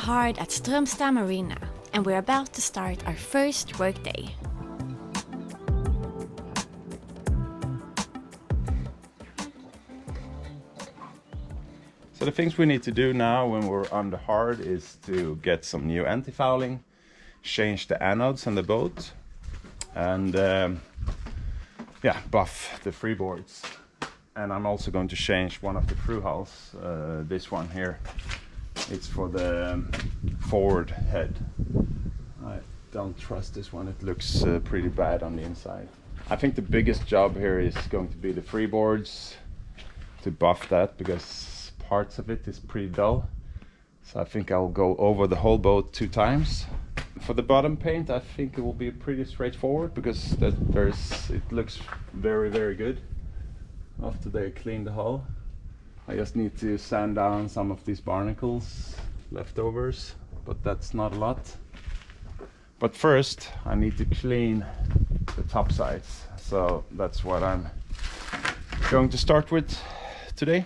hard at Strömstad Marina, and we're about to start our first workday. So the things we need to do now when we're on the hard is to get some new anti-fouling, change the anodes on the boat, and buff the freeboards. And I'm also going to change one of the through hulls, this one here. It's for the forward head. I don't trust this one, it looks pretty bad on the inside. I think the biggest job here is going to be the freeboards, to buff that, because parts of it is pretty dull. So I think I'll go over the whole boat 2 times. For the bottom paint, I think it will be pretty straightforward, because it looks very, very good after they clean the hull. I just need to sand down some of these barnacles, leftovers, but that's not a lot. But first, I need to clean the top sides. So that's what I'm going to start with today.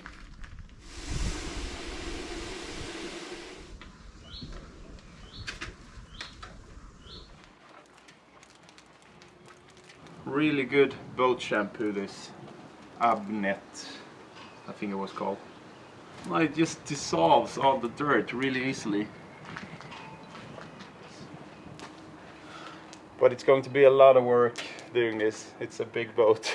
Really good boat shampoo, this Abnet, I think it was called. Well, it just dissolves all the dirt really easily. But it's going to be a lot of work doing this. It's a big boat.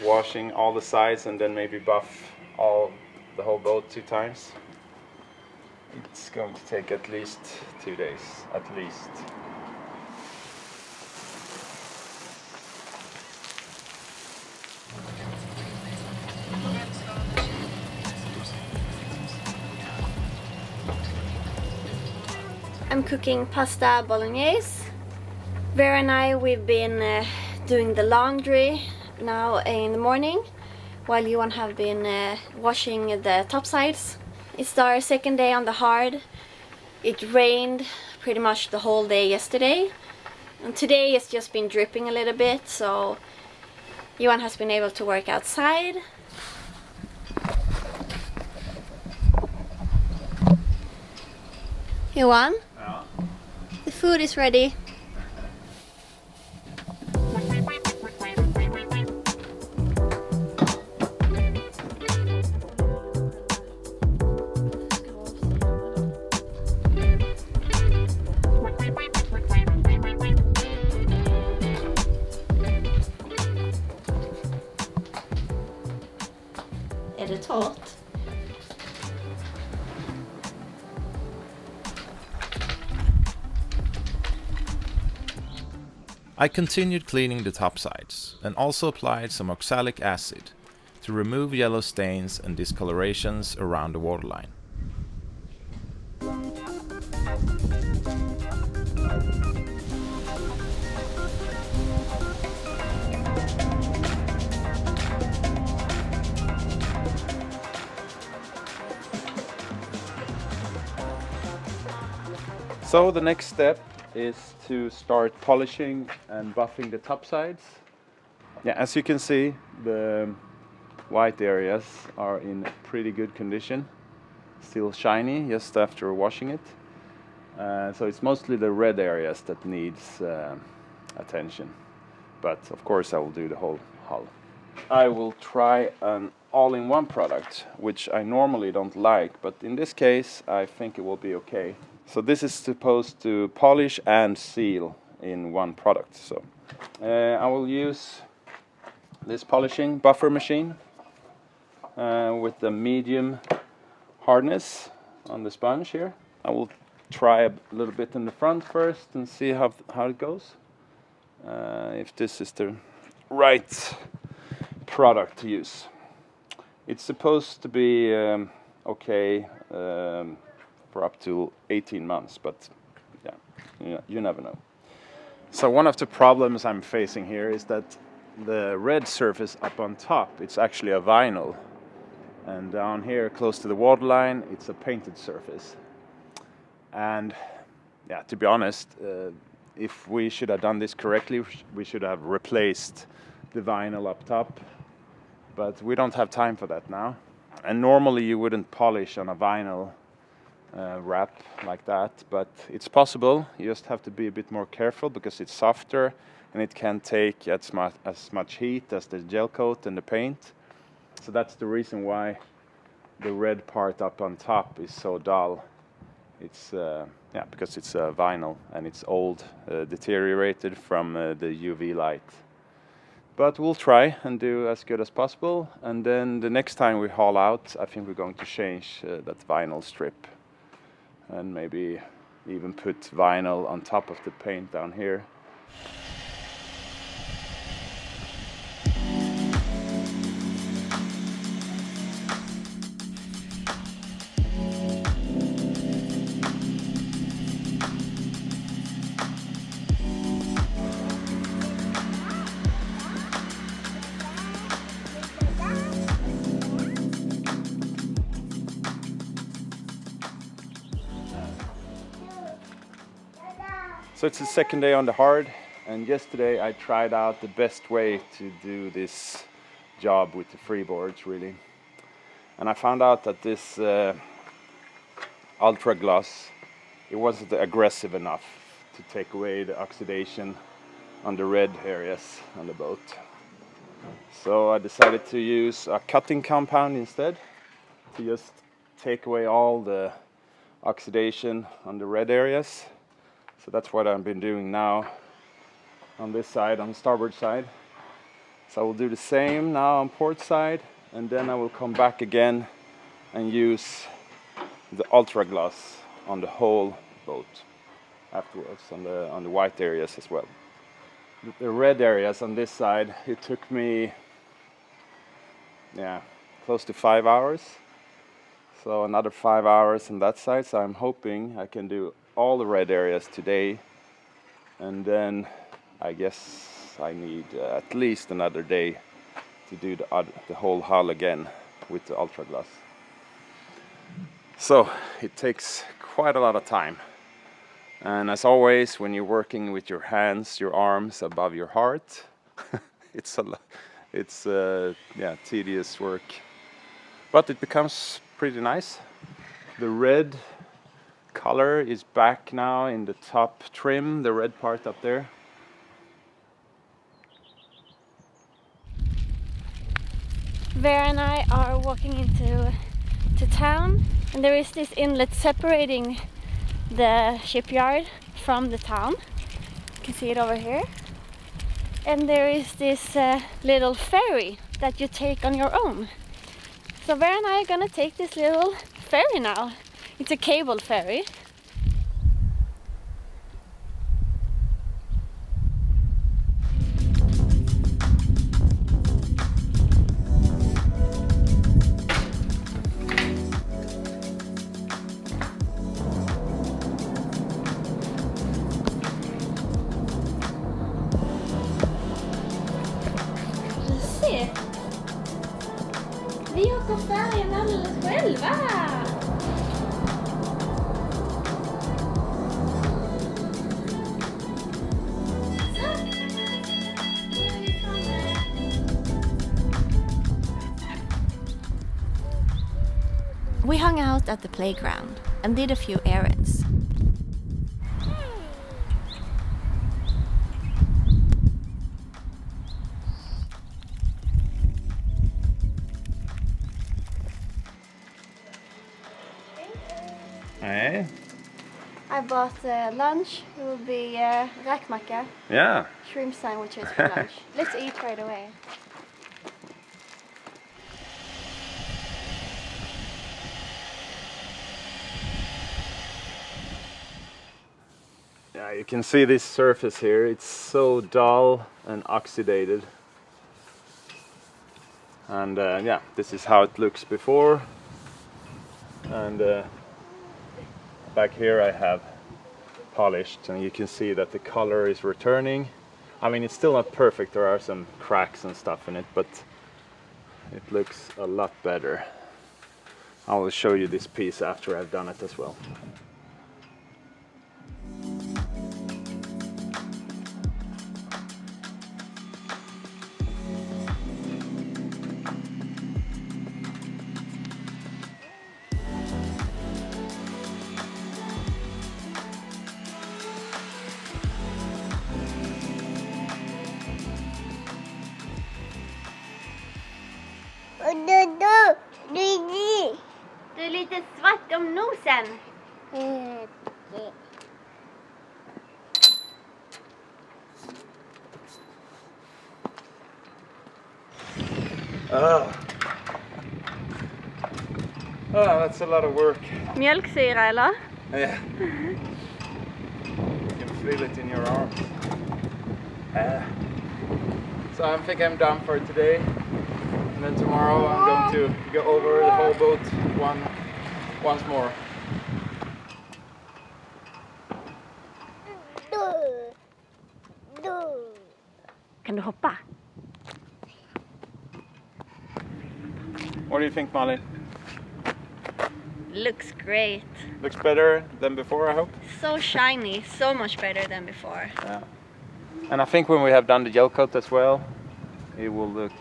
Washing all the sides and then maybe buff the whole boat 2 times. It's going to take at least 2 days, at least. I'm cooking pasta bolognese. Vera and I, we've been doing the laundry now in the morning, while Johan have been washing the top sides. It's our second day on the hard. It rained pretty much the whole day yesterday, and today it's just been dripping a little bit, so Johan has been able to work outside. Johan? Ja. The food is ready. Är det torrt? I continued cleaning the topsides and also applied some oxalic acid to remove yellow stains and discolorations around the waterline. So the next step is to start polishing and buffing the top sides. Yeah, as you can see, the white areas are in pretty good condition, still shiny just after washing it. So it's mostly the red areas that needs attention, but of course I will do the whole hull. I will try an all-in-one product, which I normally don't like, but in this case I think it will be okay. So this is supposed to polish and seal in one product. So I will use this polishing buffer machine with the medium hardness on the sponge here. I will try a little bit in the front first and see how it goes. If this is the right product to use. It's supposed to be okay for up to 18 months, but yeah, you never know. So one of the problems I'm facing here is that the red surface up on top, it's actually a vinyl, and down here close to the waterline it's a painted surface. And yeah, to be honest, if we should have done this correctly, we should have replaced the vinyl up top, but we don't have time for that now. And normally you wouldn't polish on a vinyl wrap like that, but it's possible. You just have to be a bit more careful because it's softer and it can't take as much heat as the gel coat and the paint. So that's the reason why the red part up on top is so dull. It's because it's vinyl and it's old, deteriorated from the UV light. But we'll try and do as good as possible, and then the next time we haul out, I think we're going to change that vinyl strip and maybe even put vinyl on top of the paint down here. So it's the second day on the hard, and yesterday I tried out the best way to do this job with the freeboards, really. And I found out that this ultra gloss, it wasn't aggressive enough to take away the oxidation on the red areas on the boat. So I decided to use a cutting compound instead to just take away all the oxidation on the red areas. So that's what I've been doing now on this side, on the starboard side. So I will do the same now on port side, and then I will come back again and use the ultra gloss on the whole boat afterwards, on the white areas as well. The red areas on this side, it took me close to 5 hours. So another 5 hours on that side. So I'm hoping I can do all the red areas today, and then I guess I need at least another day to do the whole hull again with the ultra gloss. So it takes quite a lot of time, and as always when you're working with your hands, your arms above your heart, it's tedious work, but it becomes pretty nice. The red color is back now in the top trim, the red part up there. Vera and I are walking into town, and there is this inlet separating the shipyard from the town. You can see it over here. And there is this little ferry that you take on your own. So Vera and I are gonna take this little ferry now. It's a cable ferry. Se! Vi åker färjan alldeles själva! We hung out at the playground and did a few errands. Hey. I bought lunch. It will be räkmacka, Yeah. shrimp sandwiches for lunch. Let's eat right away. Yeah, you can see this surface here. It's so dull and oxidated. And this is how it looks before. And back here I have polished, and you can see that the color is returning. I mean, it's still not perfect. There are some cracks and stuff in it, but it looks a lot better. I will show you this piece after I've done it as well. Du är lite svart om nosen. Oh, that's a lot of work. Mjölksyra eller? Yeah. You can feel it in your arms. So I think I'm done for today. And then tomorrow I'm going to go over the whole boat once more. Kan du hoppa? What do you think, Malin? Looks great. Looks better than before, I hope. So shiny, so much better than before. Yeah. And I think when we have done the gel coat as well, it will look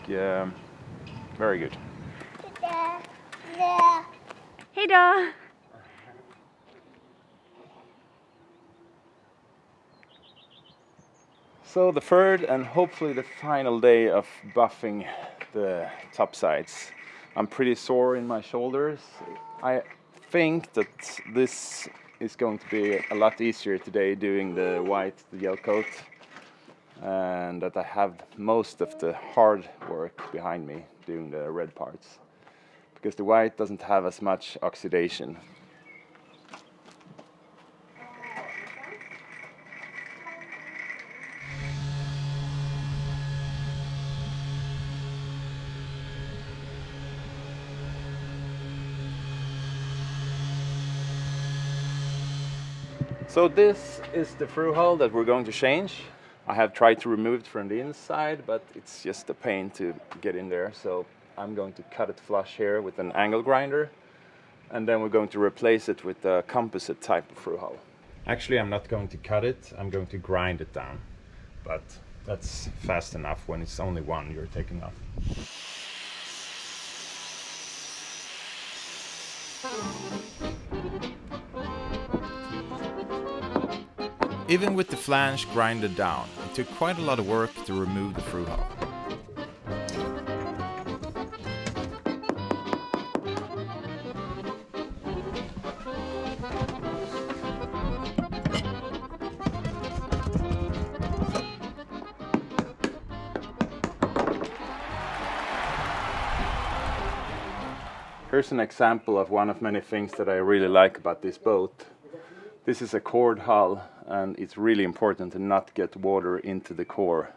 very good. Hej då! So the third and hopefully the final day of buffing the top sides. I'm pretty sore in my shoulders. I think that this is going to be a lot easier today doing the white, the gel coat, and that I have most of the hard work behind me doing the red parts, because the white doesn't have as much oxidation. So this is the through hull that we're going to change. I have tried to remove it from the inside, but it's just a pain to get in there. So I'm going to cut it flush here with an angle grinder, and then we're going to replace it with a composite type of through hull. Actually, I'm not going to cut it, I'm going to grind it down. But that's fast enough when it's only one you're taking off. Even with the flange grinded down, it took quite a lot of work to remove the through hull. Here's an example of one of many things that I really like about this boat. This is a cored hull, and it's really important to not get water into the core.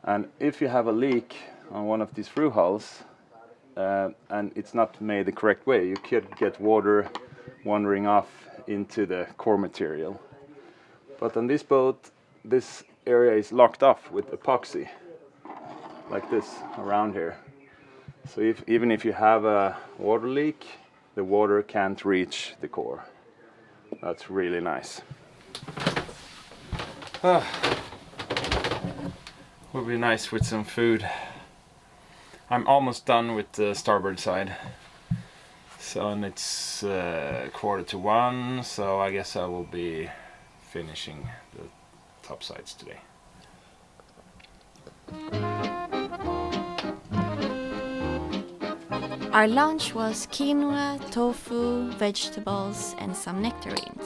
And if you have a leak on one of these through hulls and it's not made the correct way, you could get water wandering off into the core material. But on this boat, this area is locked off with epoxy, like this around here. So even if you have a water leak, the water can't reach the core. That's really nice. Would be nice with some food. I'm almost done with the starboard side. So, and it's 1:45, so I guess I will be finishing the top sides today. Our lunch was quinoa, tofu, vegetables, and some nectarines.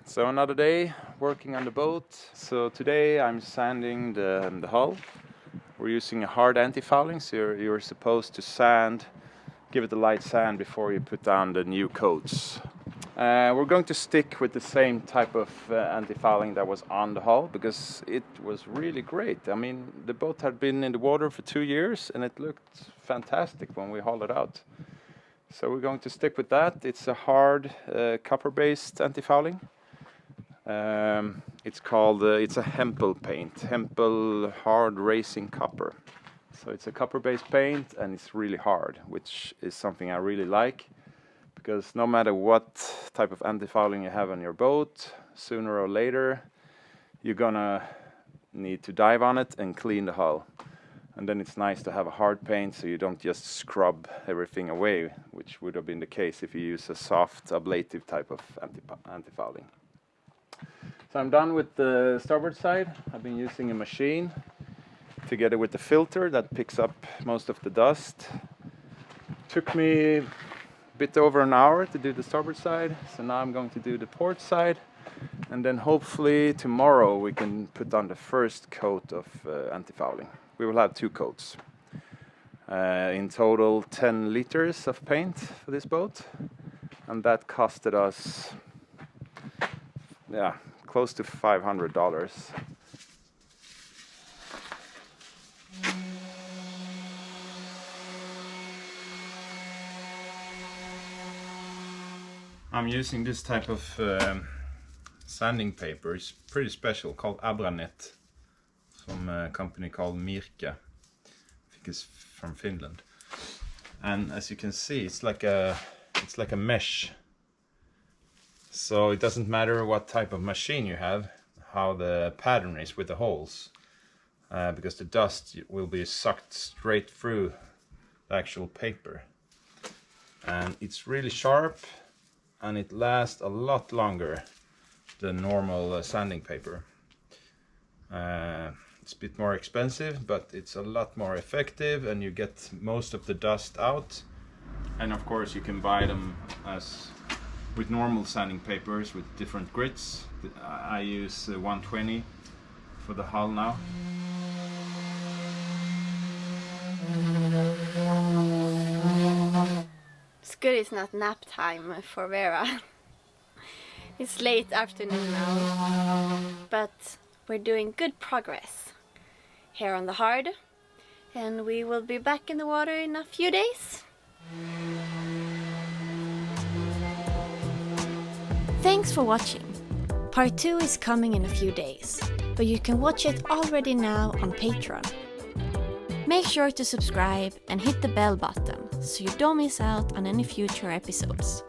So another day working on the boat. So today I'm sanding the hull. We're using a hard anti-fouling, so you're supposed to sand, give it a light sand before you put down the new coats. We're going to stick with the same type of anti-fouling that was on the hull, because it was really great. I mean, the boat had been in the water for 2 years and it looked fantastic when we hauled it out. So we're going to stick with that. It's a hard copper-based anti-fouling. It's called, it's a Hempel paint, Hempel hard racing copper. So it's a copper-based paint and it's really hard, which is something I really like, because no matter what type of anti-fouling you have on your boat, sooner or later you're gonna need to dive on it and clean the hull. And then it's nice to have a hard paint so you don't just scrub everything away, which would have been the case if you use a soft ablative type of anti-fouling. So I'm done with the starboard side. I've been using a machine together with the filter that picks up most of the dust. Took me a bit over an hour to do the starboard side, so now I'm going to do the port side, and then hopefully tomorrow we can put on the first coat of anti-fouling. We will have 2 coats. In total 10 liters of paint for this boat, and that costed us close to $500. I'm using this type of sanding paper. It's pretty special, called Abranet, from a company called Mirka. I think it's from Finland. And as you can see, it's like a mesh. So it doesn't matter what type of machine you have, how the pattern is with the holes, because the dust will be sucked straight through the actual paper. And it's really sharp, and it lasts a lot longer than normal sanding paper. It's a bit more expensive, but it's a lot more effective, and you get most of the dust out. And of course you can buy them as with normal sanding papers with different grits. I use 120 for the hull now. It's good it's not nap time for Vera. It's late afternoon now, but we're doing good progress here on the hard, and we will be back in the water in a few days. Thanks for watching. Part 2 is coming in a few days, but you can watch it already now on Patreon. Make sure to subscribe and hit the bell button so you don't miss out on any future episodes.